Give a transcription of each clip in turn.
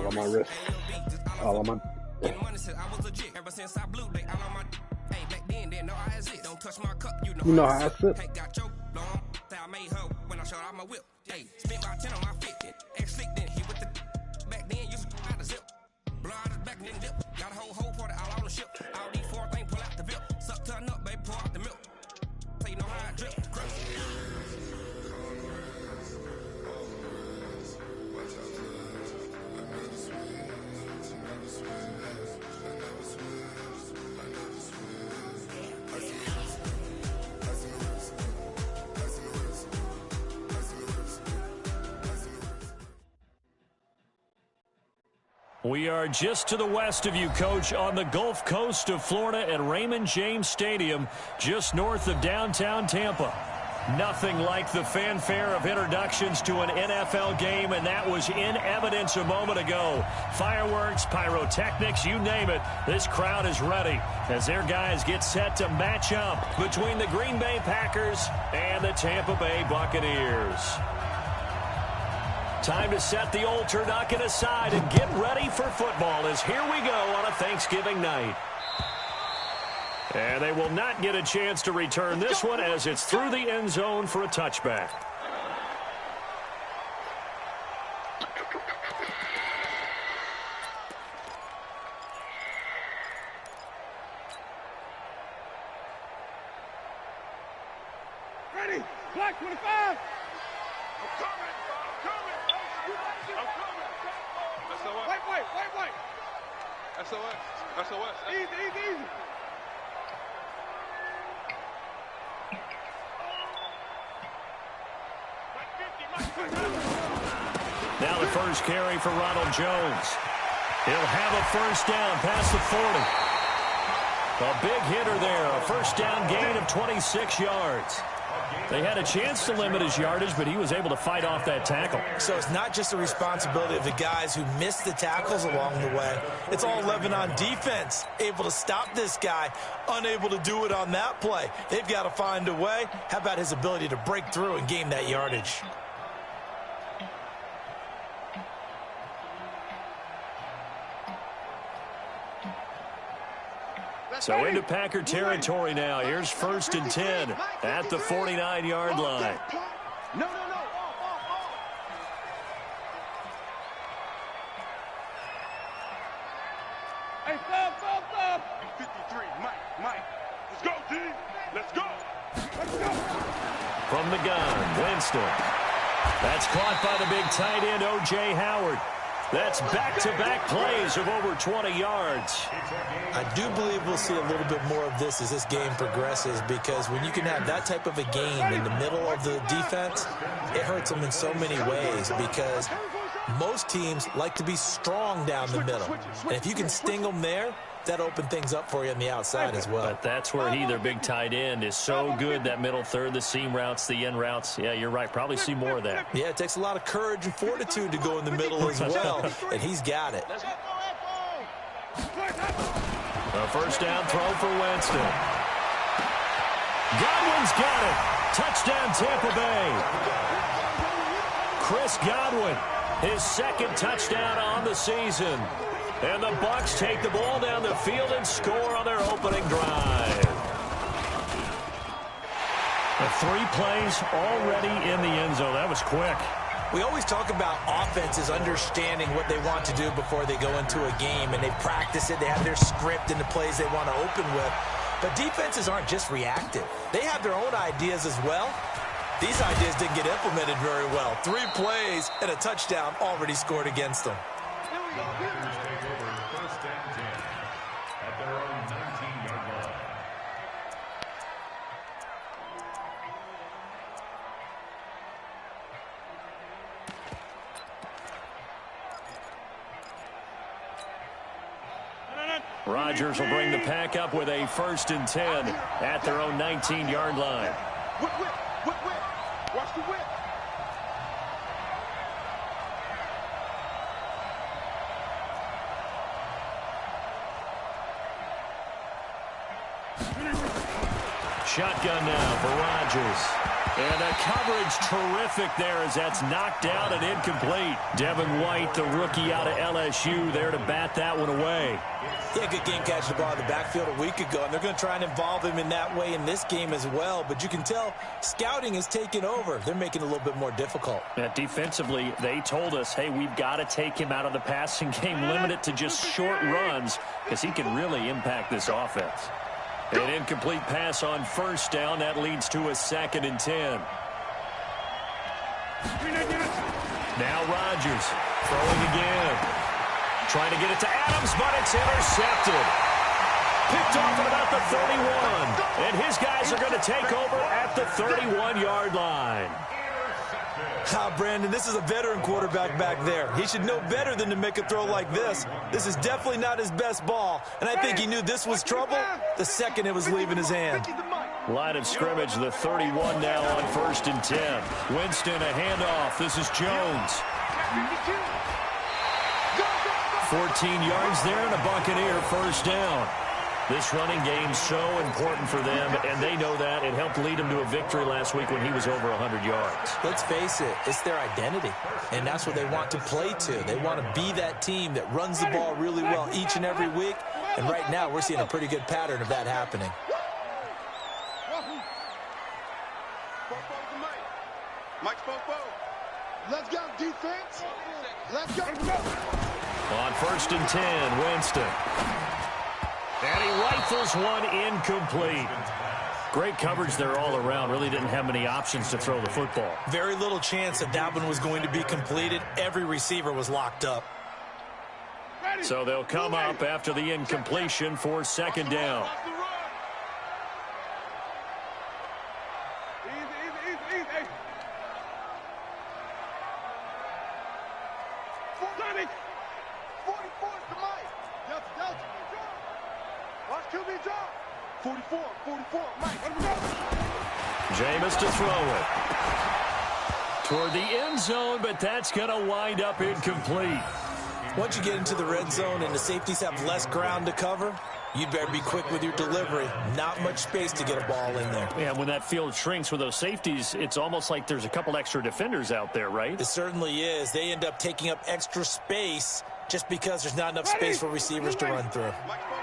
on my wrist. All on my. You know how I sip. We are just to the west of you, Coach, on the Gulf Coast of Florida at Raymond James Stadium, just north of downtown Tampa. Nothing like the fanfare of introductions to an NFL game, and that was in evidence a moment ago. Fireworks, pyrotechnics, you name it. This crowd is ready as their guys get set to match up between the Green Bay Packers and the Tampa Bay Buccaneers. Time to set the old turducken aside and get ready for football as here we go on a Thanksgiving night. And they will not get a chance to return this one as it's through the end zone for a touchback. Ready, Black 25. White. SOS. Easy. Now the first carry for Ronald Jones. He'll have a first down past the 40. A big hitter there, a first down gain of 26 yards. They had a chance to limit his yardage, but he was able to fight off that tackle. So it's not just the responsibility of the guys who missed the tackles along the way. It's all 11 on defense, able to stop this guy, unable to do it on that play. They've got to find a way. How about his ability to break through and gain that yardage? So into Packer territory now. Here's 1st and 10 at the 49-yard line. No. Hey, stop. 53, Mike. Let's go, D. Let's go. From the gun, Winston. That's caught by the big tight end, O.J. Howard. That's back-to-back plays of over 20 yards. I do believe we'll see a little bit more of this as this game progresses, because when you can have that type of a game in the middle of the defense, it hurts them in so many ways, because most teams like to be strong down the middle. And if you can sting them there, that opened things up for you on the outside as well. But that's where he, their big tight end, is so good, that middle third, the seam routes, the end routes. Yeah, you're right. Probably see more of that. Yeah, it takes a lot of courage and fortitude to go in the middle as well, and he's got it. A first down throw for Winston. Godwin's got it. Touchdown, Tampa Bay. Chris Godwin, his second touchdown on the season. And the Bucs take the ball down the field and score on their opening drive. 3 plays already in the end zone. That was quick. We always talk about offenses understanding what they want to do before they go into a game, and they practice it. They have their script and the plays they want to open with. But defenses aren't just reactive. They have their own ideas as well. These ideas didn't get implemented very well. 3 plays and a touchdown already scored against them. Rodgers will bring the pack up with a 1st and 10 at their own 19-yard line. Whip. Watch the whip. Shotgun now for Rodgers. And the coverage terrific there as that's knocked down and incomplete. Devin White, the rookie out of LSU, there to bat that one away. He had a good game catching the ball in the backfield a week ago, and they're going to try and involve him in that way in this game as well. But you can tell scouting is taking over. They're making it a little bit more difficult. Defensively, they told us, hey, we've got to take him out of the passing game, limit it to just short runs, because he can really impact this offense. An incomplete pass on first down. That leads to a 2nd and 10. Now Rodgers throwing again. Trying to get it to Adams, but it's intercepted. Picked off at about the 31. And his guys are going to take over at the 31-yard line. Brandon, this is a veteran quarterback back there. He should know better than to make a throw like this. This is definitely not his best ball, and I think he knew this was trouble the second it was leaving his hand. Line of scrimmage, the 31 now on 1st and 10. Winston, a handoff. This is Jones. 14 yards there and a Buccaneer first down. This running game so important for them, and they know that. It helped lead them to a victory last week when he was over 100 yards. Let's face it, it's their identity, and that's what they want to play to. They want to be that team that runs the ball really well each and every week, and right now we're seeing a pretty good pattern of that happening. Let's go, defense. Let's go. On 1st and 10, Winston. And he rifles one incomplete. Great coverage there all around. Really didn't have many options to throw the football. Very little chance that that one was going to be completed. Every receiver was locked up. So they'll come up after the incompletion for 2nd down. Jameis to throw it. Toward the end zone, but that's going to wind up incomplete. Once you get into the red zone and the safeties have less ground to cover, you'd better be quick with your delivery. Not much space to get a ball in there. Yeah, when that field shrinks with those safeties, it's almost like there's a couple extra defenders out there, right? It certainly is. They end up taking up extra space just because there's not enough space for receivers to run through.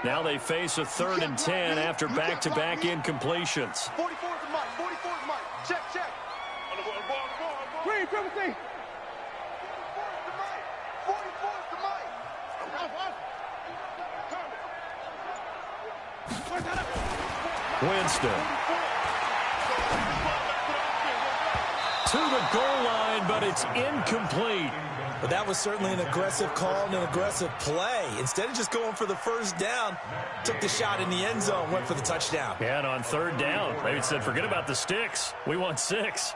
Now they face a 3rd and 10 after back-to-back incompletions. 44 to Mike. 44 to Mike. Check, check. Green, triple C. 44 to Mike. Winston. To the goal line, but it's incomplete. But that was certainly an aggressive call and an aggressive play. Instead of just going for the first down, took the shot in the end zone, went for the touchdown. Yeah, and on 3rd down, they said, forget about the sticks. We want 6.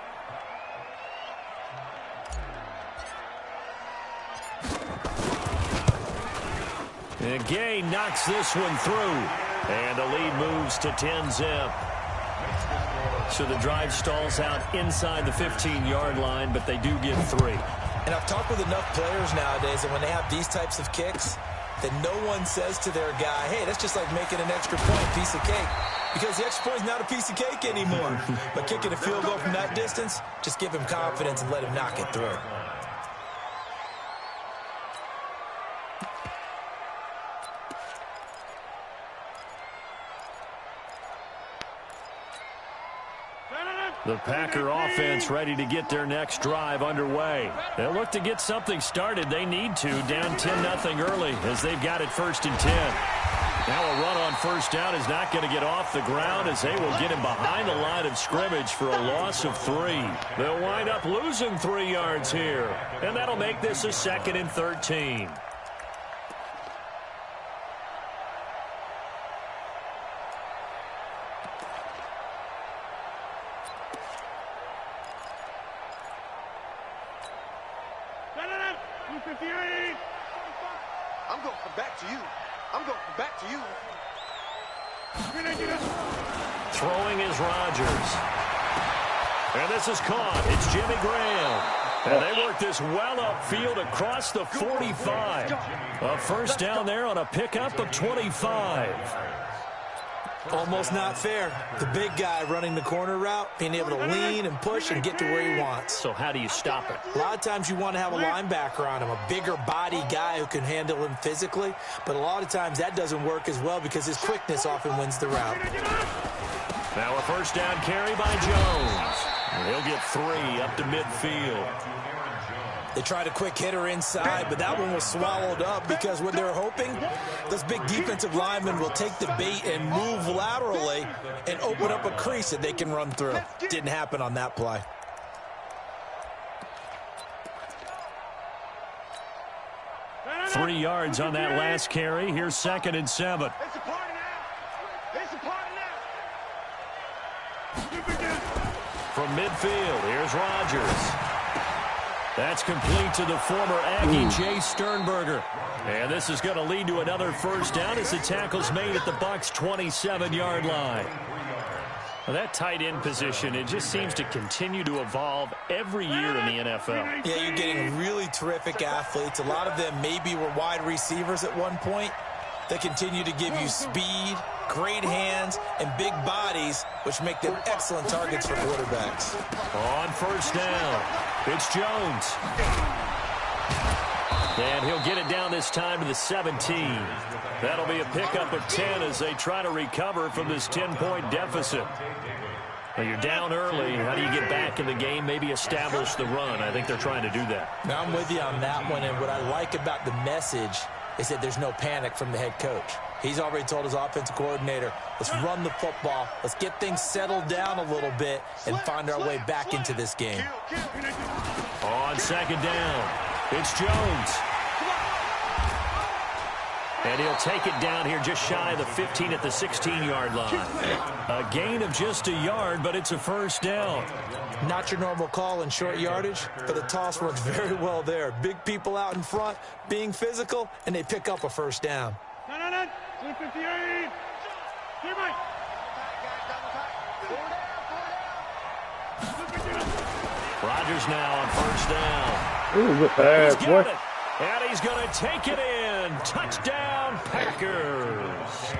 And Gay knocks this one through. And the lead moves to 10-zip. So the drive stalls out inside the 15-yard line, but they do get 3. And I've talked with enough players nowadays that when they have these types of kicks, that no one says to their guy, hey, that's just like making an extra point, piece of cake. Because the extra point is not a piece of cake anymore. But kicking a field goal from that distance, just give him confidence and let him knock it through. The Packer offense ready to get their next drive underway. They'll look to get something started. They need to, down 10-0 early as they've got it 1st and 10. Now a run on first down is not going to get off the ground as they will get him behind the line of scrimmage for a loss of 3. They'll wind up losing 3 yards here, and that'll make this a 2nd and 13. I'm going to come back to you. I'm going to come back to you. Throwing is Rodgers. And this is caught. It's Jimmy Graham. And they work this well upfield across the 45. A first down there on a pickup of 25. Almost not fair. The big guy running the corner route, being able to lean and push and get to where he wants. So how do you stop it? A lot of times you want to have a linebacker on him, a bigger body guy who can handle him physically, but a lot of times that doesn't work as well because his quickness often wins the route. Now a first down carry by Jones. He'll get 3 up to midfield. They tried a quick hitter inside, but that one was swallowed up because what they're hoping, those big defensive linemen will take the bait and move laterally and open up a crease that they can run through. Didn't happen on that play. Three yards on that last carry. Here's 2nd and 7. It's a party now. It's a party now. From midfield, here's Rodgers. That's complete to the former Aggie, Jay Sternberger. And this is going to lead to another first down as the tackle's made at the Bucs' 27-yard line. Well, that tight end position, it just seems to continue to evolve every year in the NFL. Yeah, you're getting really terrific athletes. A lot of them maybe were wide receivers at one point. They continue to give you speed, great hands, and big bodies, which make them excellent targets for quarterbacks. On first down, it's Jones. And he'll get it down this time to the 17. That'll be a pickup of 10 as they try to recover from this 10-point deficit. Well, you're down early. How do you get back in the game, maybe establish the run? I think they're trying to do that. Now, I'm with you on that one, and what I like about the message is that there's no panic from the head coach. He's already told his offensive coordinator, let's run the football, let's get things settled down a little bit and find our way back into this game. On 2nd down, it's Jones. And he'll take it down here just shy of the 15 at the 16-yard line. A gain of just a yard, but it's a first down. Not your normal call in short yardage, but the toss works very well there. Big people out in front, being physical, and they pick up a first down. Rodgers now on first down. Ooh, good pass, He's boy. got it. And he's going to take it in. Touchdown, Packers.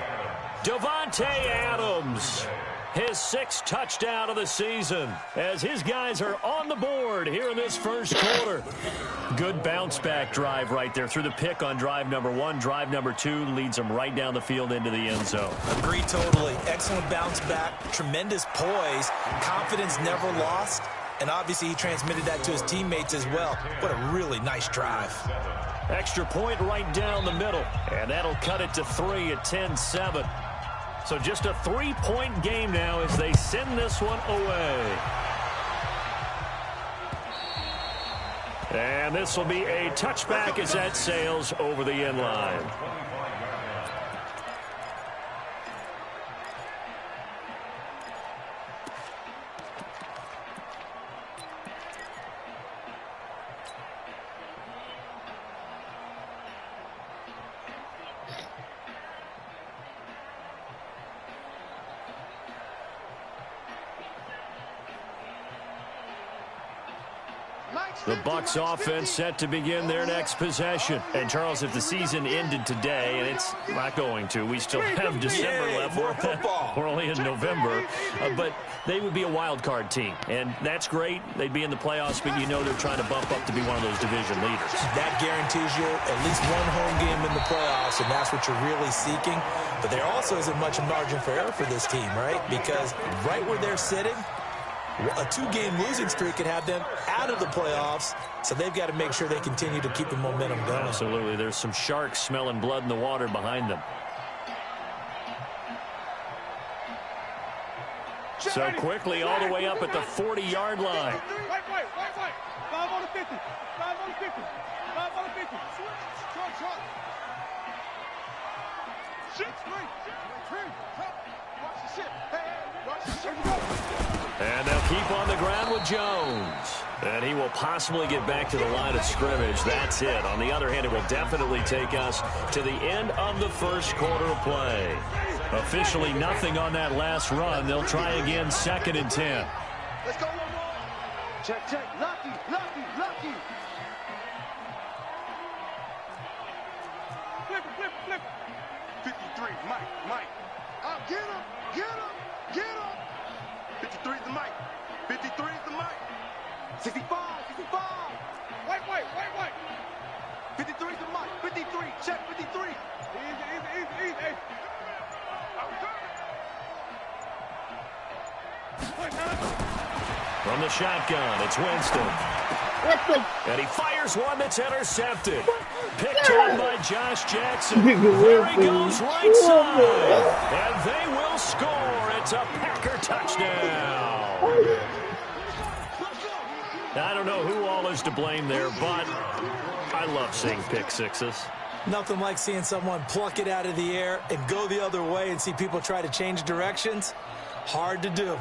Davante Adams, his 6th touchdown of the season, as his guys are on the board here in this first quarter. Good bounce-back drive right there through the pick on drive number 1. Drive number 2 leads them right down the field into the end zone. Agree totally. Excellent bounce back, tremendous poise, confidence never lost, and obviously he transmitted that to his teammates as well. What a really nice drive. Extra point right down the middle, and that'll cut it to 3 at 10-7. So just a 3-point game now as they send this one away. And this will be a touchback as that sails over the end line. The Bucs offense set to begin their next possession. And, Charles, if the season ended today, and it's not going to, we still have December left. We're only in November. But they would be a wild card team. And that's great. They'd be in the playoffs, but you know they're trying to bump up to be one of those division leaders. That guarantees you at least one home game in the playoffs, and that's what you're really seeking. But there also isn't much margin for error for this team, right? Because right where they're sitting, a 2-game losing streak could have them out of the playoffs, so they've got to make sure they continue to keep the momentum going. Absolutely. There's some sharks smelling blood in the water behind them. So quickly all the way up at the 40-yard line. White. 5 on the 50. 5 on the 50. 5 on the 50. Short. 6, 3. Watch the shit. Watch the shit. And they'll keep on the ground with Jones. And he will possibly get back to the line of scrimmage. That's it. On the other hand, it will definitely take us to the end of the first quarter of play. Officially nothing on that last run. They'll try again, 2nd and 10. Let's go. Check. Lucky. 53, Mike. I'll get him. 65, 65. Wait. 53 to Mike. 53. Check 53. Easy. Hey. From the shotgun, it's Winston. And he fires one that's intercepted. Picked on by Josh Jackson. There he goes right side. And they will score. It's a Packer touchdown. I don't know who all is to blame there, but I love seeing pick sixes. Nothing like seeing someone pluck it out of the air and go the other way and see people try to change directions. Hard to do.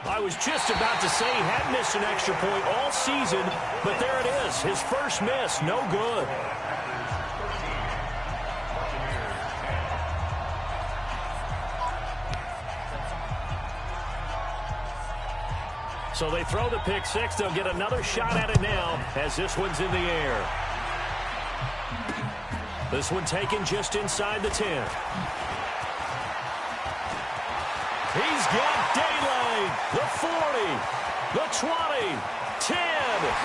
I was just about to say he had missed an extra point all season, but there it is. His first miss, no good. So they throw the pick six. They'll get another shot at it now as this one's in the air. This one taken just inside the 10. He's got daylight. The 40, the 20, 10.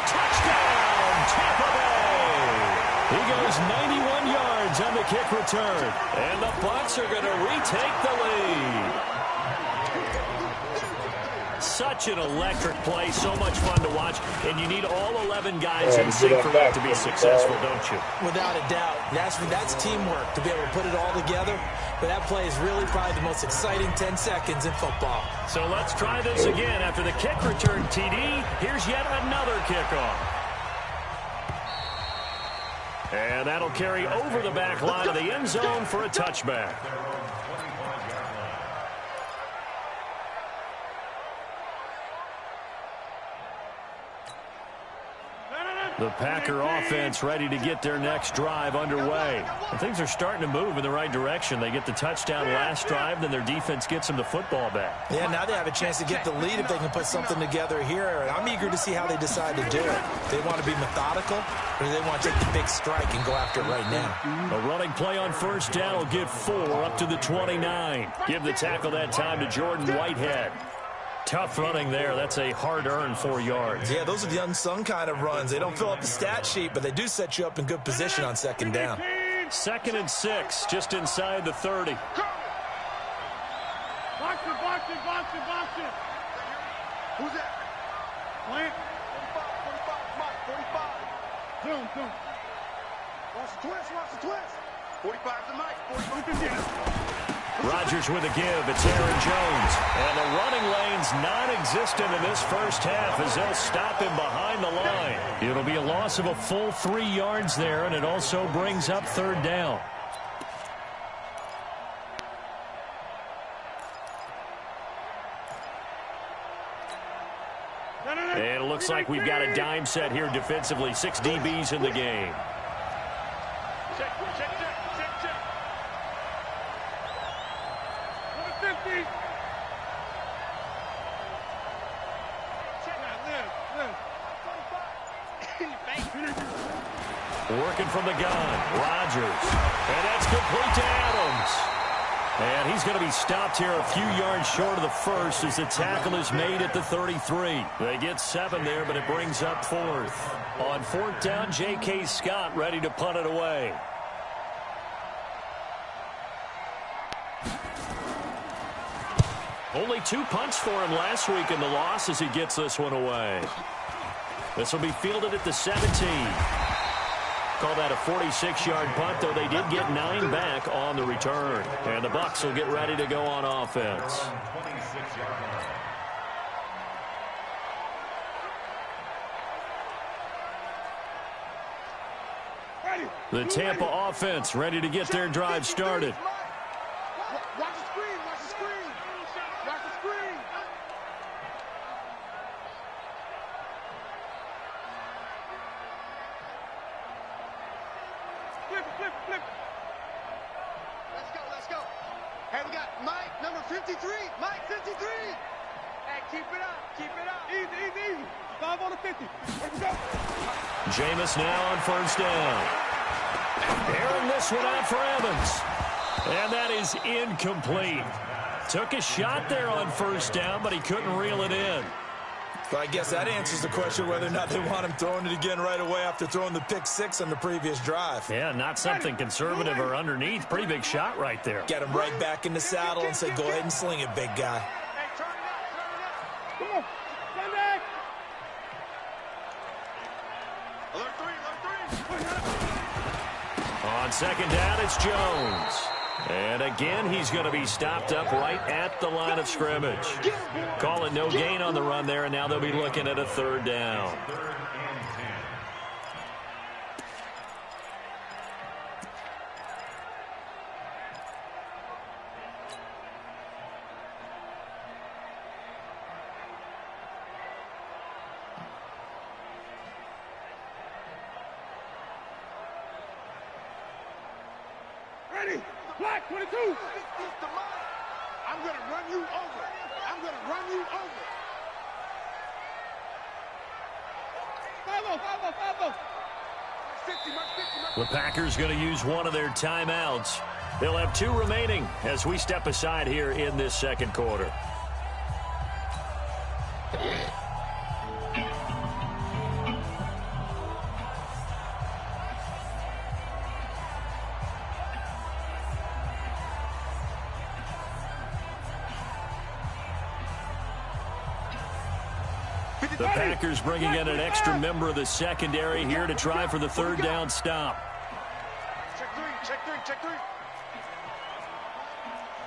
Touchdown, Tampa Bay. He goes 91 yards on the kick return. And the Bucs are going to retake the lead. Such an electric play, so much fun to watch, and you need all 11 guys in sync for that to be successful, don't you? Without a doubt. That's teamwork to be able to put it all together, but that play is really probably the most exciting 10 seconds in football. So let's try this again. After the kick return, TD, here's yet another kickoff. And that'll carry over the back line of the end zone for a touchback. The Packer offense ready to get their next drive underway. And things are starting to move in the right direction. They get the touchdown last drive, then their defense gets them the football back. Yeah, now they have a chance to get the lead if they can put something together here. And I'm eager to see how they decide to do it. They want to be methodical, or do they want to take the big strike and go after it right now? A running play on first down will get 4 up to the 29. Give the tackle that time to Jordan Whitehead. Tough running there. That's a hard-earned 4 yards. Yeah, those are the unsung kind of runs. They don't fill up the stat sheet, but they do set you up in good position on second down. 2nd and 6, just inside the 30. Box it. Who's that? Plant. 45, Mike, 45. Zoom. Watch the twist. 45 to Mike, 45. Rodgers with a give. It's Aaron Jones. And the running lane's non-existent in this first half as they'll stop him behind the line. It'll be a loss of a full 3 yards there, and it also brings up 3rd down. And it looks like we've got a dime set here defensively. 6 DBs in the game. Check. 150. Working from the gun, Rodgers. And that's complete to Adams. And he's going to be stopped here a few yards short of the first as the tackle is made at the 33. They get 7 there, but it brings up 4th. On 4th down, J.K. Scott ready to punt it away. Only 2 punts for him last week in the loss as he gets this one away. This will be fielded at the 17. Call that a 46-yard punt, though they did get 9 back on the return. And the Bucs will get ready to go on offense. The Tampa offense ready to get their drive started. Watch the screen. Flip. Let's go. Hey, we got Mike, number 53. Mike, 53. Hey, keep it up. Easy. 5 on the 50. Let's go. Jameis now on first down. Airing this one out for Evans. And that is incomplete. Took a shot there on first down, but he couldn't reel it in. Well, I guess that answers the question whether or not they want him throwing it again right away after throwing the pick six on the previous drive. Yeah, not something conservative or underneath. Pretty big shot right there. Get him right back in the saddle and say, go ahead and sling it, big guy. Hey, turn it up. Come on. Stand back. Alert three. On second down, it's Jones. And again, he's going to be stopped up right at the line of scrimmage. Call it no gain on the run there, and now they'll be looking at a third down. Ready. Black 22. I'm going to run you over. I'm going to run you over. 5-0. 50. The Packers going to use one of their timeouts. They'll have 2 remaining as we step aside here in this second quarter. The Packers bringing in an extra member of the secondary here to try for the third down stop. Check three.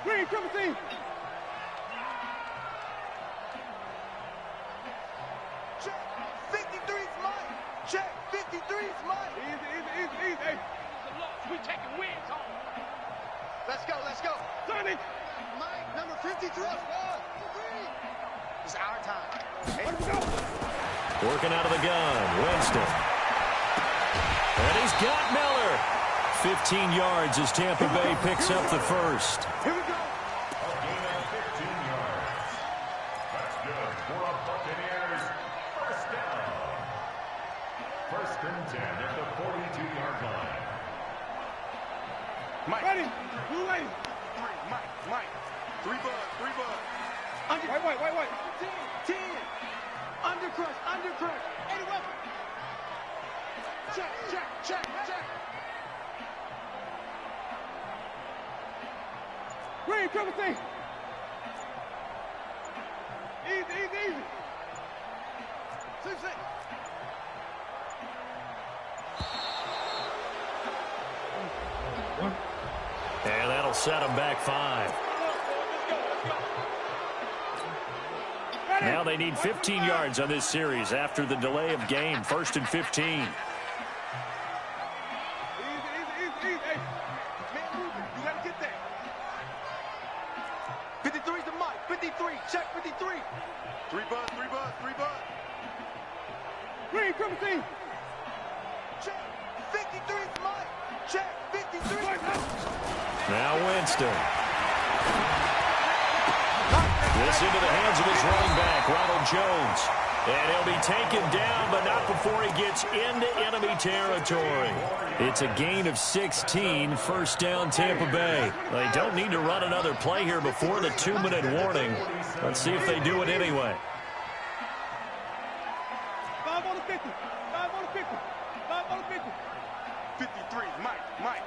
Green, triple team. Check. 53's mine. Check. 53's mine. Easy. Hey. We taking wins home. Let's go. Sonny. Mike, number 53. It's our time. Working out of the gun, Winston. And he's got Miller. 15 yards as Tampa Bay picks up the first. Here we go. A gain of 15 yards. That's good for a Buccaneers first down. First and 10 at the 42-yard line. Mike. Ready. Blue lane. Mike. Three bud. White. 10. Undercrush. 81. Check. Green, triple team. Easy. 6. And that'll set them back 5. Now they need 15 yards on this series after the delay of game. First and 15. Easy. Hey, man moving. You got to get there. 53's the Mike. 53. Check 53. 3 bud. Green, triple team. Check. 53's Mike. Check. 53. Now Winston. This into the hands of his running back, Ronald Jones. And he'll be taken down, but not before he gets into enemy territory. It's a gain of 16, first down Tampa Bay. They don't need to run another play here before the 2-minute warning. Let's see if they do it anyway. 5 on the 50. 53, Mike.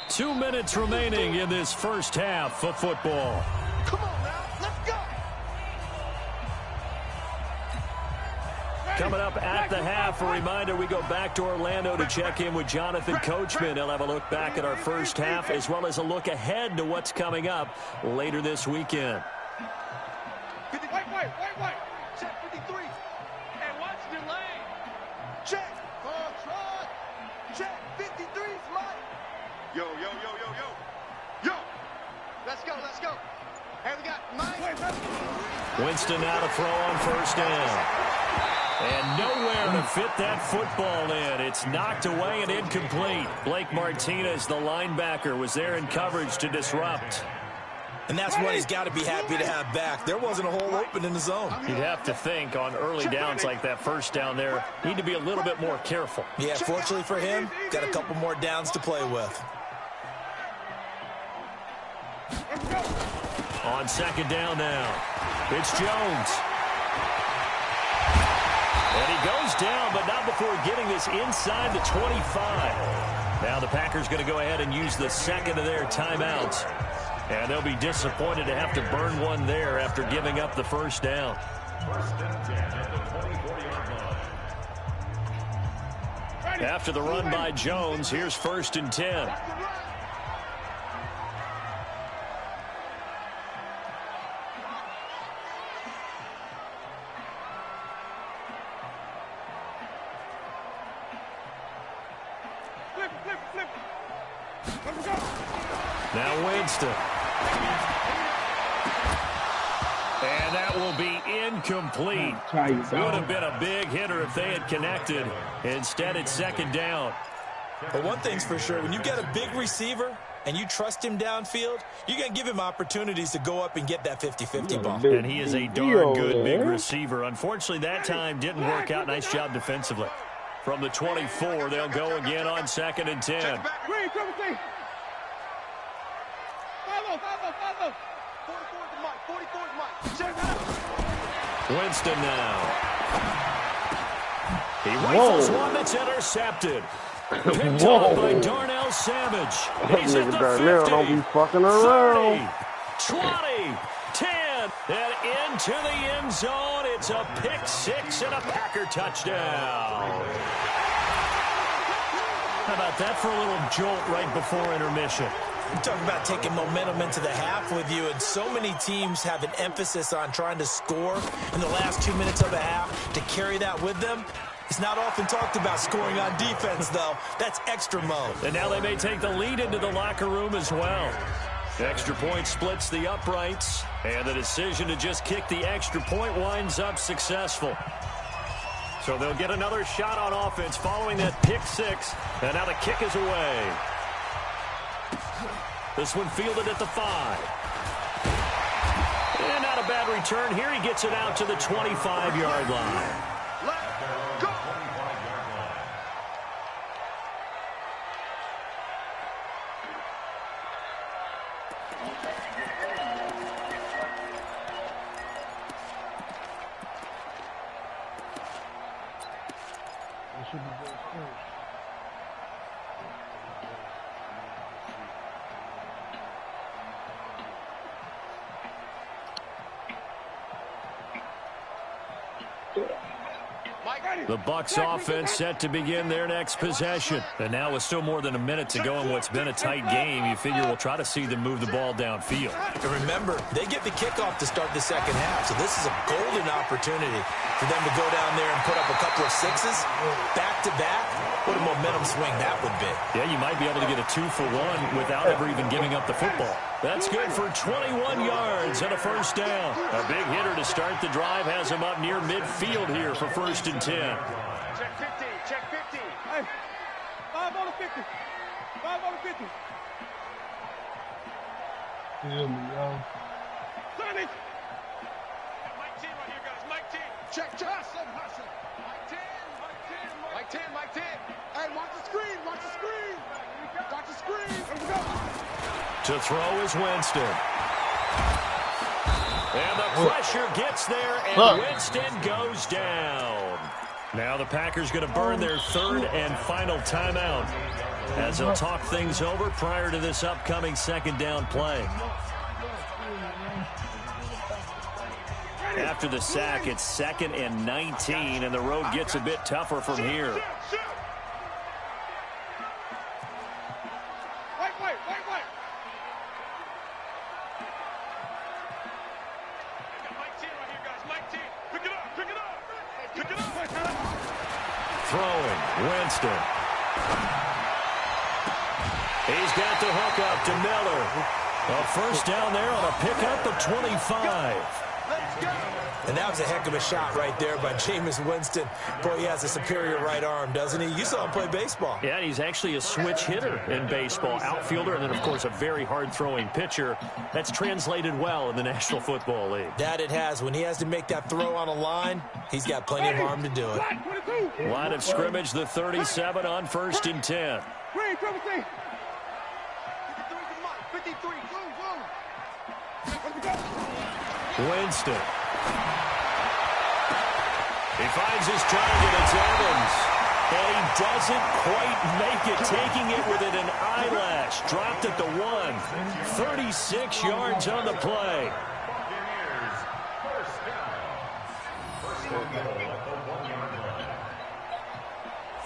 2 minutes remaining in this first half of football. Come on now, let's go. Coming up at the half, a reminder, we go back to Orlando to check in with Jonathan Coachman. He'll have a look back at our first half as well as a look ahead to what's coming up later this weekend. White. Check 53. And watch the lane. Check. Check 53's Mike. Yo. Let's go. Hey, we got Mike. Winston now to throw on first down. And nowhere to fit that football in. It's knocked away and incomplete. Blake Martinez, the linebacker, was there in coverage to disrupt. And that's what he's got to be happy to have back. There wasn't a hole open in the zone. You'd have to think on early downs like that first down there, need to be a little bit more careful. Yeah, fortunately for him, got a couple more downs to play with. On second down now, it's Jones. And he goes down, but not before getting this inside the 25. Now the Packers going to go ahead and use the second of their timeouts. And they'll be disappointed to have to burn one there after giving up the first down. First and 10 at the 24-yard line. After the run by Jones, here's first and 10. Now Winston. And that will be incomplete. Would have been a big hitter if they had connected. Instead, it's second down. But one thing's for sure, when you get a big receiver and you trust him downfield, you're going to give him opportunities to go up and get that 50-50 ball. And he is a darn good big receiver. Unfortunately, that time didn't work out. Nice job defensively. From the 24, they'll go again on second and 10. Winston now. He rifles one that's intercepted. Picked up by Darnell Savage. He's at the 50. Don't be fucking around. 30, 20, 10, and into the end zone. It's a pick six and a Packer touchdown. How about that for a little jolt right before intermission? You're talking about taking momentum into the half with you, and so many teams have an emphasis on trying to score in the last 2 minutes of a half to carry that with them. It's not often talked about scoring on defense, though. That's extra mode. And now they may take the lead into the locker room as well. The extra point splits the uprights, and the decision to just kick the extra point winds up successful. So they'll get another shot on offense following that pick six, and now the kick is away. This one fielded at the 5. And not a bad return here. He gets it out to the 25-yard line. Let's go. The Bucs offense set to begin their next possession. And now with still more than a minute to go in what's been a tight game, you figure we'll try to see them move the ball downfield. And remember, they get the kickoff to start the second half, so this is a golden opportunity for them to go down there and put up a couple of sixes back-to-back. What a momentum swing that would be. Yeah, you might be able to get a 2-for-1 without ever even giving up the football. That's good for 21 yards and a first down. A big hitter to start the drive has him up near midfield here for first and 10. Check 15, check 15. Hey, 5 on the 50. 5 on the 50. Feel me, yo. Sonny. Mike 10 right here, guys. Mike 10. Check, check. Hustle, hustle. Mike 10, Mike 10, Mike 10, Mike 10. Hey, watch the screen, watch the screen. Watch the screen. Here we go. To throw is Winston. And the pressure gets there, and Winston goes down. Now the Packers going to burn their third and final timeout as they'll talk things over prior to this upcoming second down play. After the sack, it's 2nd and 19, and the road gets a bit tougher from here. Throwing, Winston. He's got the hook up to Miller. A first down there on a pickup of 25. And that was a heck of a shot right there by Jameis Winston. Boy, he has a superior right arm, doesn't he? You saw him play baseball. Yeah, he's actually a switch hitter in baseball. Outfielder, and then, of course, a very hard-throwing pitcher. That's translated well in the National Football League. That it has. When he has to make that throw on a line, he's got plenty of arm to do it. Line of scrimmage, the 37 on 1st and 10. 53 to Mike. 53. Go, go. Winston. He finds his target. It's Evans. And he doesn't quite make it, taking it within an eyelash. Dropped at the 1. 36 yards on the play.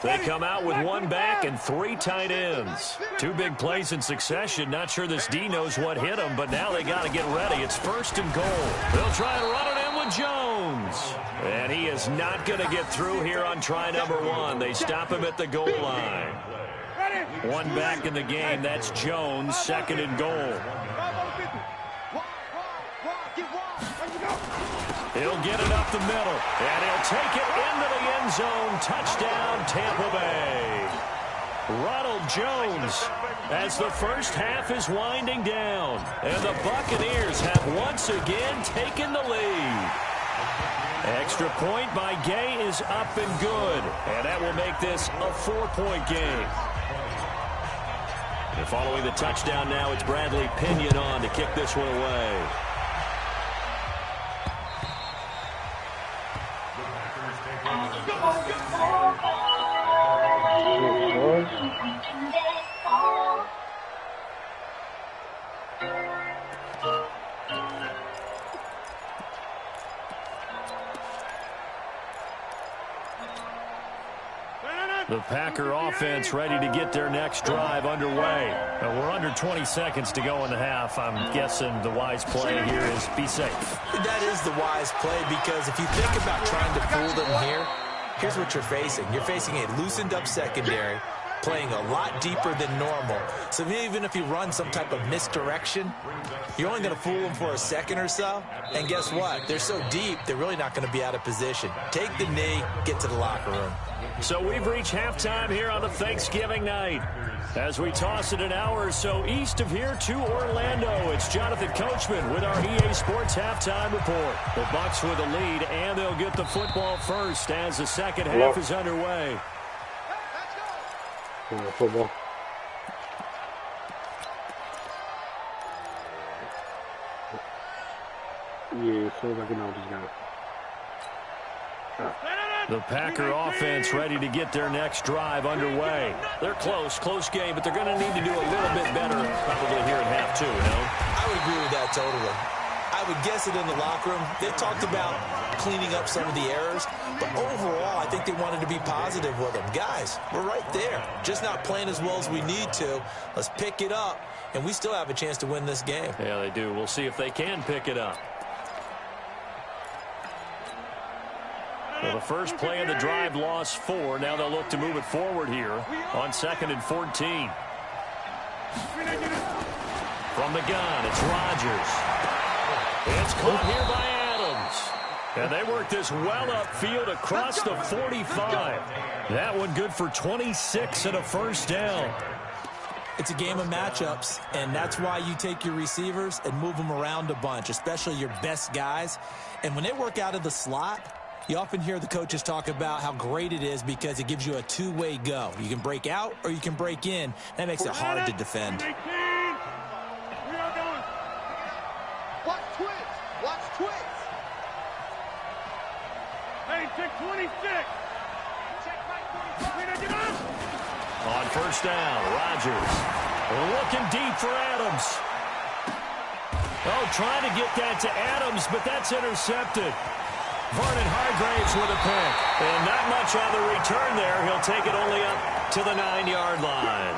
They come out with one back and 3 tight ends. 2 big plays in succession. Not sure this D knows what hit him, but now they got to get ready. It's 1st and goal. They'll try and run it in with Jones. And he is not going to get through here on try number 1. They stop him at the goal line. 1 back in the game. That's Jones, 2nd and goal. He'll get it up the middle, and he'll take it into the end zone. Touchdown, Tampa Bay. Ronald Jones, as the first half is winding down, and the Buccaneers have once again taken the lead. Extra point by Gay is up and good, and that will make this a 4-point game. And following the touchdown now, it's Bradley Pinion on to kick this one away. The Packer offense ready to get their next drive underway. We're under 20 seconds to go in the half. I'm guessing the wise play here is be safe. That is the wise play, because if you think about trying to fool them here, here's what you're facing. You're facing a loosened up secondary, playing a lot deeper than normal. So even if you run some type of misdirection, you're only going to fool them for a second or so. And guess what? They're so deep, they're really not going to be out of position. Take the knee, get to the locker room. So we've reached halftime here on the Thanksgiving night. As we toss it an hour or so east of here to Orlando, it's Jonathan Coachman with our EA Sports halftime report. The Bucs with a lead, and they'll get the football first as the second half is underway. Football. Yeah, so I can know this guy. The Packer offense ready to get their next drive underway. They're close game, but they're going to need to do a little bit better probably here in half 2, you know? I would agree with that totally. I would guess it in the locker room. They talked about cleaning up some of the errors, but overall, I think they wanted to be positive with them. Guys, we're right there. Just not playing as well as we need to. Let's pick it up, and we still have a chance to win this game. Yeah, they do. We'll see if they can pick it up. Well, the first play of the drive lost 4. Now they'll look to move it forward here on 2nd and 14. From the gun, it's Rodgers. It's caught here by Adams. And they work this well upfield across the 45. That one good for 26 and a first down. It's a game of matchups, and that's why you take your receivers and move them around a bunch, especially your best guys. And when they work out of the slot, you often hear the coaches talk about how great it is because it gives you a two-way go. You can break out or you can break in. That makes it hard to defend. We are going. Watch twins. Watch twins. Hey, check 26. Check right 25. On first down, Rodgers looking deep for Adams. Oh, trying to get that to Adams, but that's intercepted. Vernon Hargraves with a pick. And not much on the return there. He'll take it only up to the 9-yard line.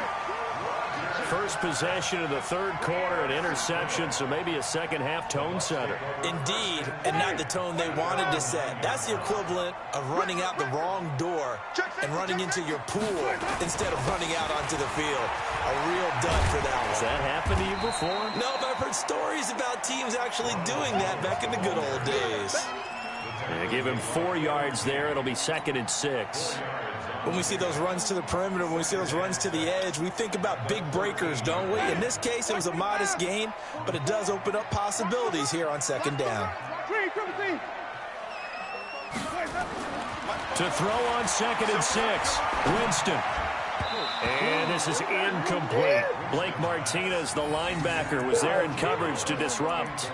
First possession of the third quarter, an interception, so maybe a second-half tone setter. Indeed, and not the tone they wanted to set. That's the equivalent of running out the wrong door and running into your pool instead of running out onto the field. A real dud for that one. Has that happened to you before? No, but I've heard stories about teams actually doing that back in the good old days. Yeah, give him 4 yards there. It'll be 2nd and 6. When we see those runs to the perimeter, when we see those runs to the edge, we think about big breakers, don't we? In this case, it was a modest gain, but it does open up possibilities here on second down. To throw on 2nd and 6, Winston. And this is incomplete. Blake Martinez, the linebacker, was there in coverage to disrupt.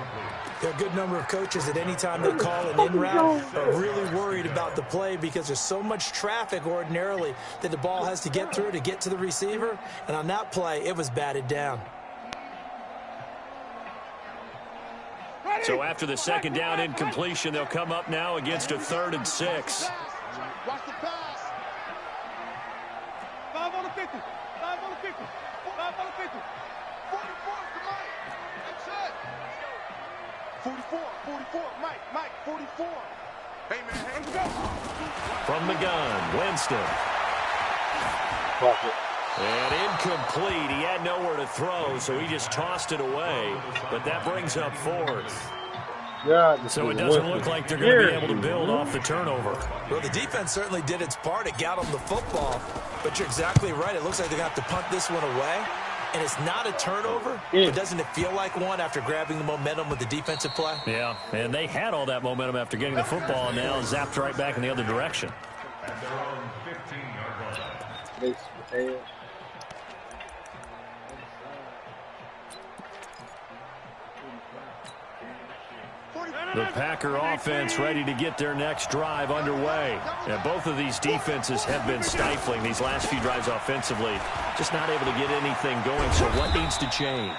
There are a good number of coaches at any time they call an in route are really worried about the play because there's so much traffic ordinarily that the ball has to get through to get to the receiver. And on that play, it was batted down. So after the second down incompletion, they'll come up now against a 3rd and 6. Watch the pass. 5 on the 50. 5 on the 50. 5 on the 50. 44 to Mike. That's it. 44. 44. Mike. 44. Hey, man. Let's go. From the gun, Winston. And incomplete. He had nowhere to throw, so he just tossed it away. But that brings up 4th. Yeah, so it doesn't look like they're going to be able to build off the turnover. Well, the defense certainly did its part. It got them the football. But you're exactly right. It looks like they're going to have to punt this one away. And it's not a turnover, but doesn't it feel like one after grabbing the momentum with the defensive play? Yeah, and they had all that momentum after getting the football, and now zapped right back in the other direction. At their own 15-yard line. The Packer offense ready to get their next drive underway. And both of these defenses have been stifling these last few drives offensively. Just not able to get anything going, so what needs to change?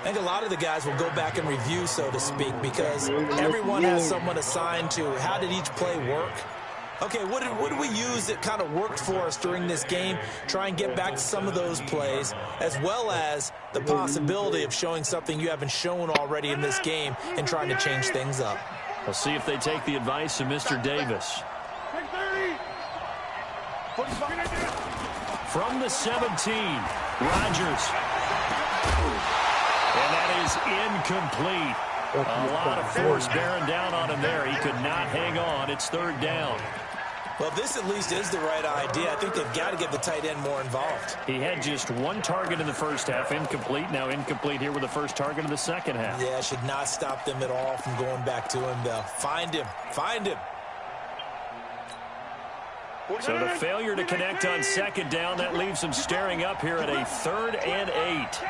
I think a lot of the guys will go back and review, so to speak, because everyone has someone assigned to how did each play work. Okay, what did we use that kind of worked for us during this game? Try and get back to some of those plays, as well as the possibility of showing something you haven't shown already in this game and trying to change things up. We'll see if they take the advice of Mr. Davis. From the 17, Rodgers. And that is incomplete. A lot of force bearing down on him there. He could not hang on. It's 3rd down. Well, this at least is the right idea. I think they've got to get the tight end more involved. He had just 1 target in the first half, incomplete. Now incomplete here with the first target of the second half. Yeah, should not stop them at all from going back to him, though. Find him. Find him. So the failure to connect on second down, that leaves them staring up here at a 3rd and 8.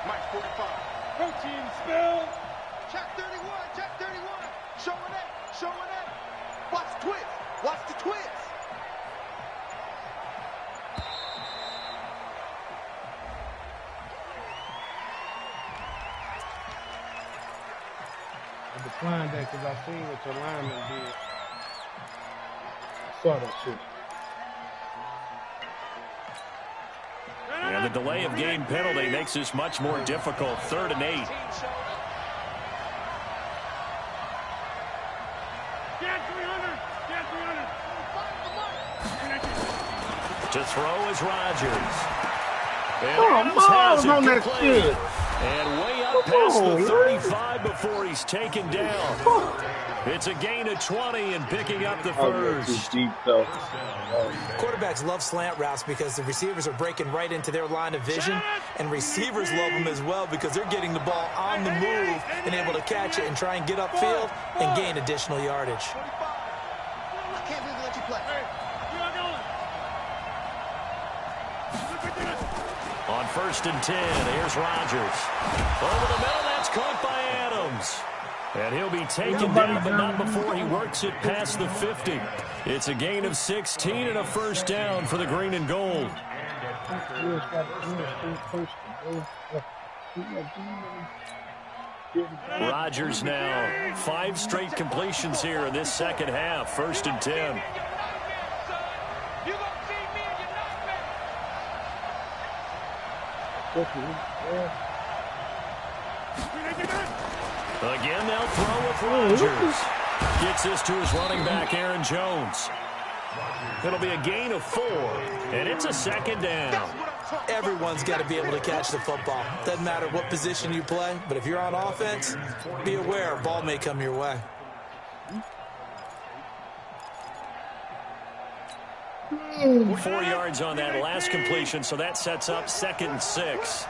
Mike 45. Protein spill. Check 31. Check 31. Showing it. Showing it. Watch the twist. Watch the twist. I declined that because I seen what your lineman did. I saw that shit. And the delay of game penalty makes this much more difficult. 3rd and 8. To throw is Rodgers. And has it on that complete. shit. And way up past the 35 before he's taken down. It's a gain of 20 and picking up the first. Deep, though. Quarterbacks love slant routes because the receivers are breaking right into their line of vision, and receivers love them as well because they're getting the ball on the move and able to catch it and try and get upfield and gain additional yardage. I can't really let you play. On 1st and 10, here's Rodgers. Over the middle, that's caught by Adams. And he'll be taken down, but not before he works it past the 50. It's a gain of 16 and a first down for the green and gold. Rodgers now 5 straight completions here in this second half. 1st and 10. Again, they'll throw with Rodgers. Gets this to his running back, Aaron Jones. It'll be a gain of 4, and it's a 2nd down. Everyone's got to be able to catch the football. Doesn't matter what position you play, but if you're on offense, be aware a ball may come your way. Mm. 4 yards on that last completion, so that sets up 2nd and 6.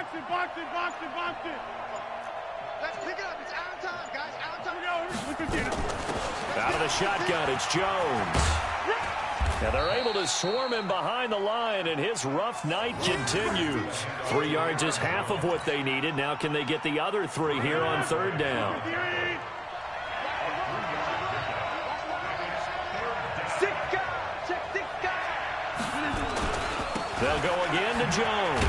Box it. Let's pick it up. It's out of time, guys. Out of time. Out of the shotgun, it's Jones. And they're able to swarm him behind the line, and his rough night continues. 3 yards is half of what they needed. Now can they get the other 3 here on third down? They'll go again to Jones.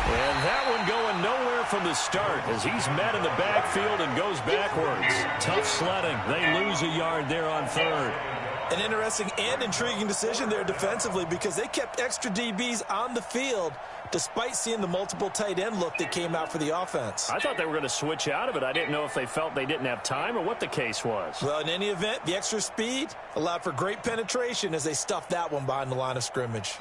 And that one going nowhere from the start as he's met in the backfield and goes backwards. Tough sledding. They lose a yard there on third. An interesting and intriguing decision there defensively because they kept extra DBs on the field despite seeing the multiple tight end look that came out for the offense. I thought they were going to switch out of it. I didn't know if they felt they didn't have time or what the case was. Well, in any event, the extra speed allowed for great penetration as they stuffed that one behind the line of scrimmage.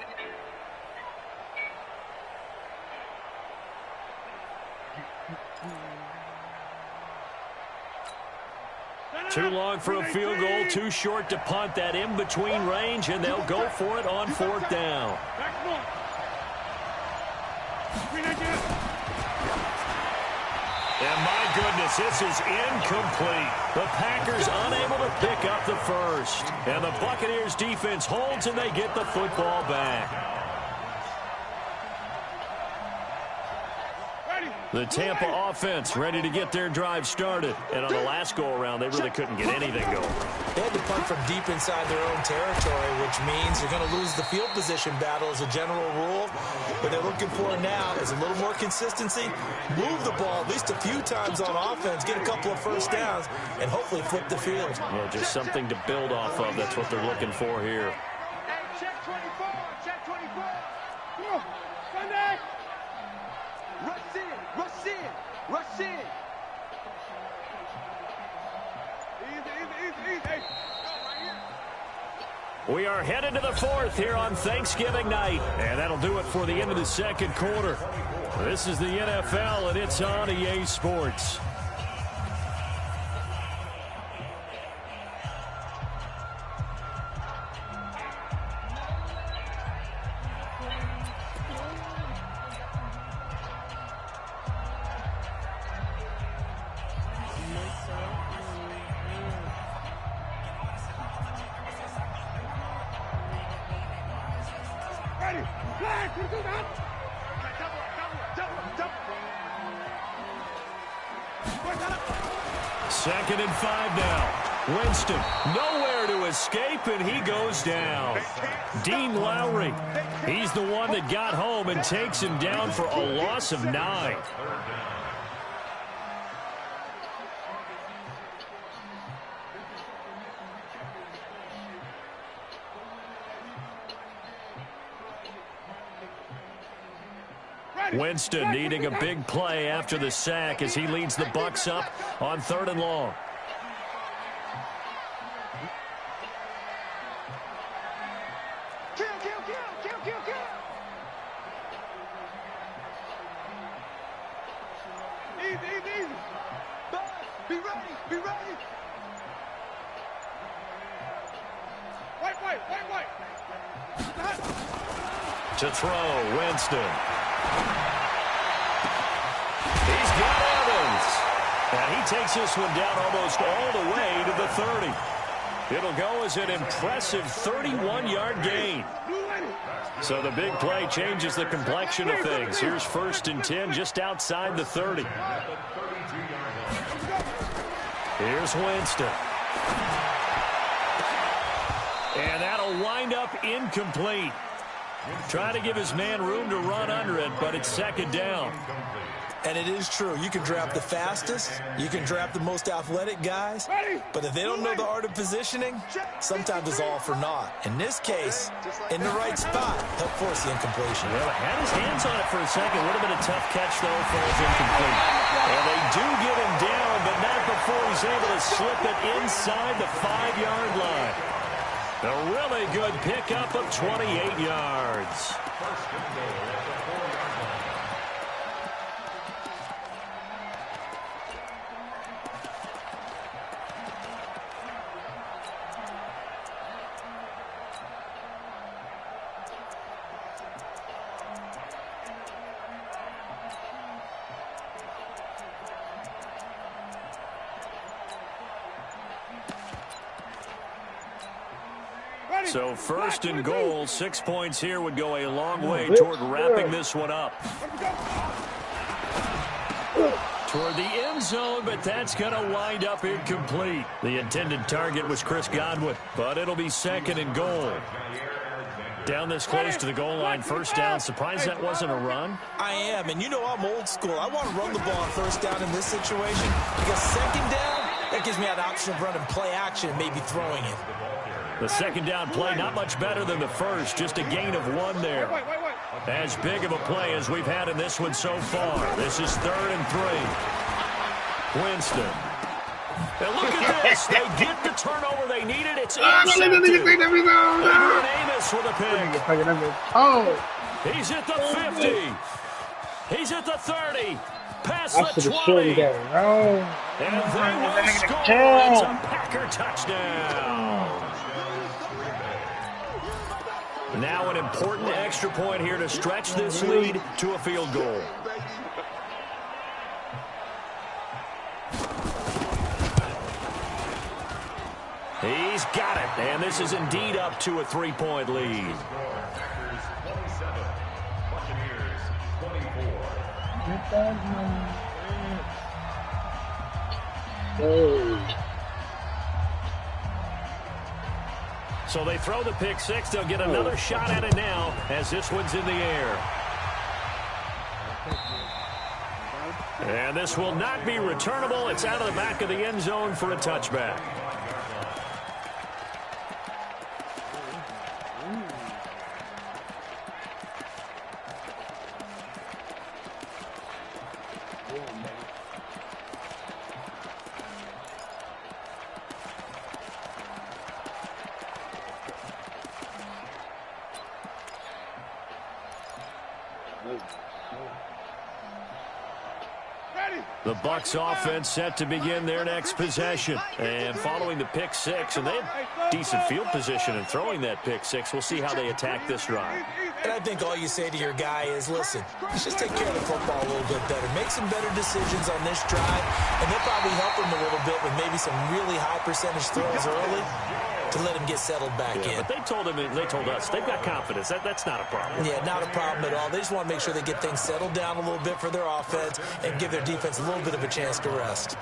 Too long for a field goal, too short to punt. That in-between range, and they'll go for it on fourth down. And my goodness, this is incomplete. The Packers unable to pick up the first. And the Buccaneers defense holds, and they get the football back. The Tampa offense ready to get their drive started. And on the last go-around, they really couldn't get anything going. They had to punt from deep inside their own territory, which means you're going to lose the field position battle as a general rule. What they're looking for now is a little more consistency, move the ball at least a few times on offense, get a couple of first downs, and hopefully flip the field. Well, just something to build off of. That's what they're looking for here. Hey, check 24. Check 24. Come on. Sunday. Rush in. Rush in. Rush in. Easy. Hey. We are headed to the fourth here on Thanksgiving night. And that'll do it for the end of the second quarter. This is the NFL, and it's on EA Sports. Second and 5 now. Winston, nowhere to escape, and he goes down. Dean Lowry, he's the one that got home and takes him down for a loss of 9. Winston needing a big play after the sack as he leads the Bucs up on 3rd and long. Kill. Easy. Buzz, be ready. Wait. To throw, Winston. He's got Evans. And he takes this one down almost all the way to the 30. It'll go as an impressive 31-yard gain. So the big play changes the complexion of things. Here's 1st and 10 just outside the 30. Here's Winston. And that'll wind up incomplete. Trying to give his man room to run under it, but it's 2nd down. And it is true. You can draft the fastest. You can draft the most athletic guys. But if they don't know the art of positioning, sometimes it's all for naught. In this case, in the right spot, help force the incompletion. Well, had his hands on it for a second. Would have been a tough catch, though, falls incomplete. And they do get him down, but not before he's able to slip it inside the 5-yard line. A really good pickup of 28 yards. So first and goal, 6 points here would go a long way toward wrapping this one up. Toward the end zone, but that's going to wind up incomplete. The intended target was Chris Godwin, but it'll be second and goal. Down this close to the goal line, first down. Surprised that wasn't a run? I am, and you know I'm old school. I want to run the ball on first down in this situation because second down, that gives me an option of running play action and maybe throwing it. The second down play, not much better than the first, just a gain of 1 there. As big of a play as we've had in this one so far. This is 3rd and 3. Winston. And look at this. They get the turnover they needed. It's intercepted. Adrian Amos with a pick. Oh, He's at the 50. He's at the 30. Past the 20. shortened that. Oh, And they will score. It's a Packer touchdown. Now an important extra point here to stretch this lead to a field goal. He's got it, and this is indeed up to a 3-point lead. Packers 27, Buccaneers 24. So they throw the pick six. They'll get another shot at it now as this one's in the air. And this will not be returnable. It's out of the back of the end zone for a touchback. The Bucs offense set to begin their next possession. And following the pick six, and they have decent field position in throwing that pick six. We'll see how they attack this drive. And I think all you say to your guy is, listen, let's just take care of the football a little bit better. Make some better decisions on this drive, and they'll probably help him a little bit with maybe some really high percentage throws early to let him get settled back in. But they told us, they've got confidence. That's not a problem. Yeah, not a problem at all. They just want to make sure they get things settled down a little bit for their offense and give their defense a little bit of a chance to rest.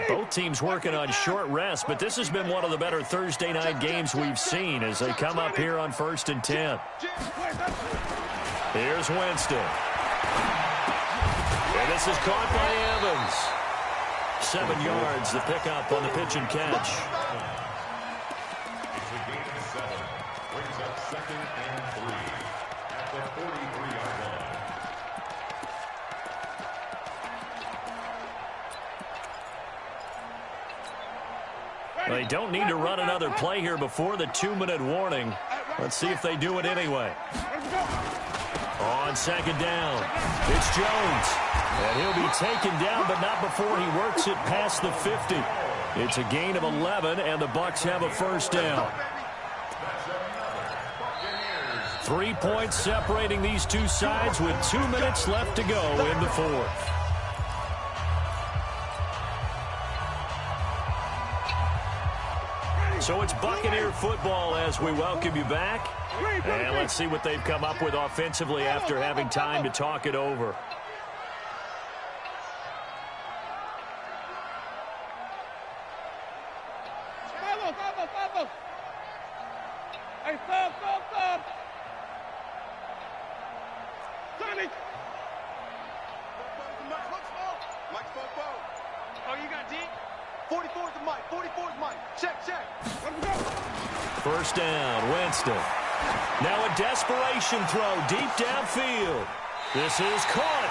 Both teams working on short rest, but this has been one of the better Thursday night games we've seen as they come up here on 1st and 10. Here's Winston. And this is caught by Evans. 7 yards, the pickup on the pitch and catch. It's a gain of 7. Brings up 2nd and 3 at the 43-yard line. They don't need to run another play here before the 2-minute warning. Let's see if they do it anyway. On 2nd down, it's Jones. And he'll be taken down, but not before he works it past the 50. It's a gain of 11, and the Bucs have a first down. 3 points separating these two sides with 2 minutes left to go in the fourth. So it's Buccaneer football as we welcome you back. And let's see what they've come up with offensively after having time to talk it over. Hey, stop. Sonny. Mike's oh, you got D? 44's the Mike. 44's Mike. Check. Let's go. First down, Winston. Now a desperation throw deep downfield. This is caught.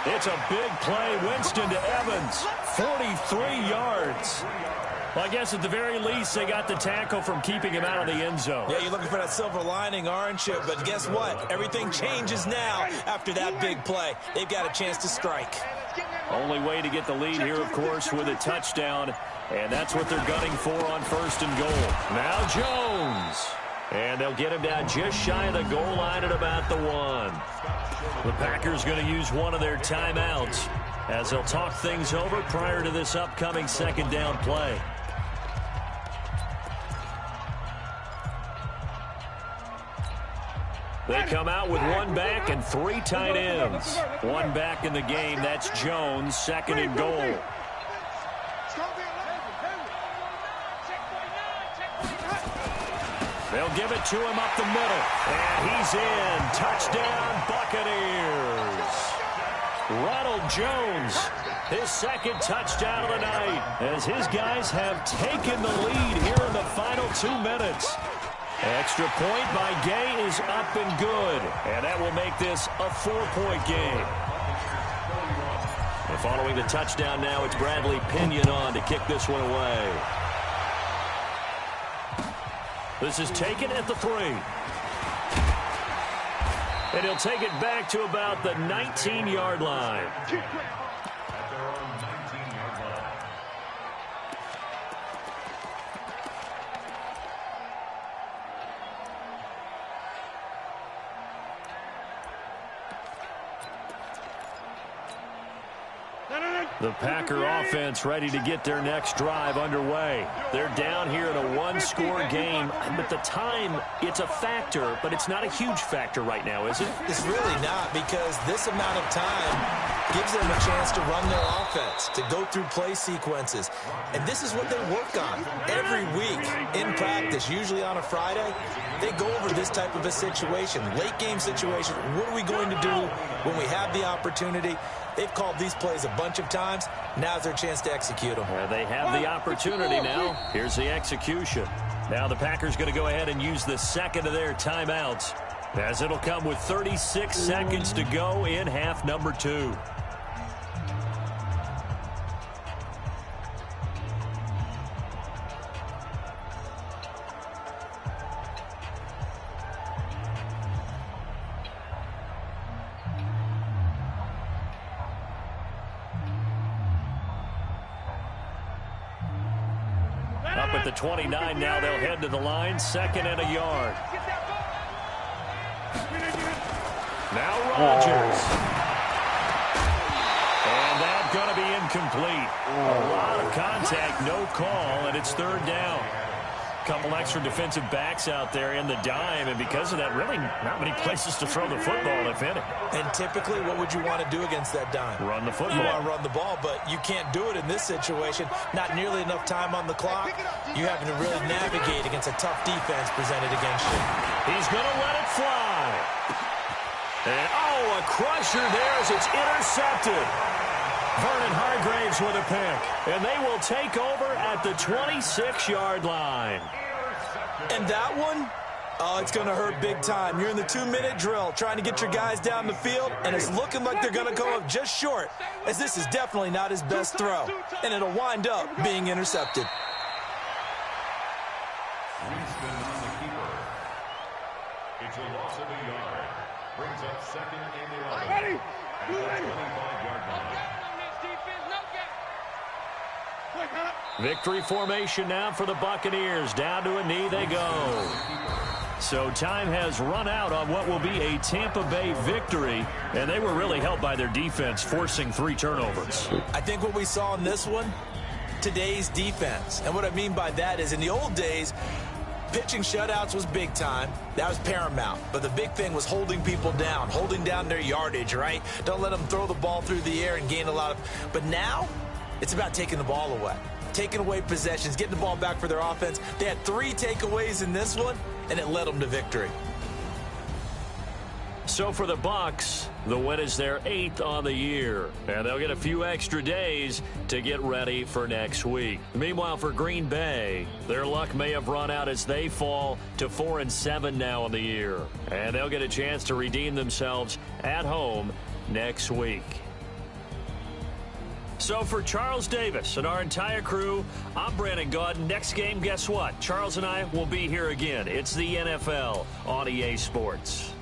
It's a big play. Winston to Evans. 43 yards. Well, I guess at the very least, they got the tackle from keeping him out of the end zone. Yeah, you're looking for that silver lining, aren't you? But guess what? Everything changes now after that big play. They've got a chance to strike. Only way to get the lead here, of course, with a touchdown. And that's what they're gunning for on 1st and goal. Now Jones. And they'll get him down just shy of the goal line at about the 1. The Packers going to use one of their timeouts as they'll talk things over prior to this upcoming 2nd down play. They come out with 1 back and 3 tight ends. 1 back in the game. That's Jones, 2nd and goal. They'll give it to him up the middle. And he's in. Touchdown, Buccaneers. Ronald Jones, his 2nd touchdown of the night, as his guys have taken the lead here in the final 2 minutes. Extra point by Gay is up and good, and that will make this a 4-point game. And following the touchdown now, it's Bradley Pinion on to kick this one away. This is taken at the 3. And he'll take it back to about the 19-yard line. At their own 19-yard line. The Packer offense ready to get their next drive underway. They're down here in a 1-score game, but the time, it's a factor, but it's not a huge factor right now, is it? It's really not, because this amount of time gives them a chance to run their offense, to go through play sequences. And this is what they work on every week in practice, usually on a Friday. They go over this type of a situation, late game situation. What are we going to do when we have the opportunity? They've called these plays a bunch of times. Now's their chance to execute them. They have the opportunity now. Here's the execution. Now the Packers going to go ahead and use the 2nd of their timeouts, as it'll come with 36 seconds to go in half number 2. Up at the 29 now, they'll head to the line, 2nd and a yard. Now Rodgers. And that's going to be incomplete. A lot of contact, no call, and it's 3rd down. Couple extra defensive backs out there in the dime, and because of that, really not many places to throw the football, if any. And typically, what would you want to do against that dime? Run the football. You want to run the ball, but you can't do it in this situation. Not nearly enough time on the clock. You having to really navigate against a tough defense presented against you. He's going to let it fly. And, oh, a crusher there as it's intercepted. Vernon Hargraves with a pick. And they will take over at the 26-yard line. And that one, oh, it's going to hurt big time. You're in the 2-minute drill trying to get your guys down the field, and it's looking like they're going to go up just short, as this is definitely not his best throw. And it'll wind up being intercepted. Winston on the keeper. It's a loss of a yard. Brings up 2nd and 11. At the 25-yard line. Victory formation now for the Buccaneers. Down to a knee they go. So time has run out on what will be a Tampa Bay victory, and they were really helped by their defense forcing 3 turnovers. I think what we saw in this one, today's defense. And what I mean by that is in the old days, pitching shutouts was big time. That was paramount. But the big thing was holding people down, holding down their yardage, right? Don't let them throw the ball through the air and gain a lot of... But now, it's about taking the ball away. Taking away possessions, getting the ball back for their offense. They had 3 takeaways in this one, and it led them to victory. So for the Bucs, the win is their 8th on the year, and they'll get a few extra days to get ready for next week. Meanwhile, for Green Bay, their luck may have run out as they fall to 4-7 now on the year, and they'll get a chance to redeem themselves at home next week. So for Charles Davis and our entire crew, I'm Brandon Gaudin. Next game, guess what? Charles and I will be here again. It's the NFL on EA Sports.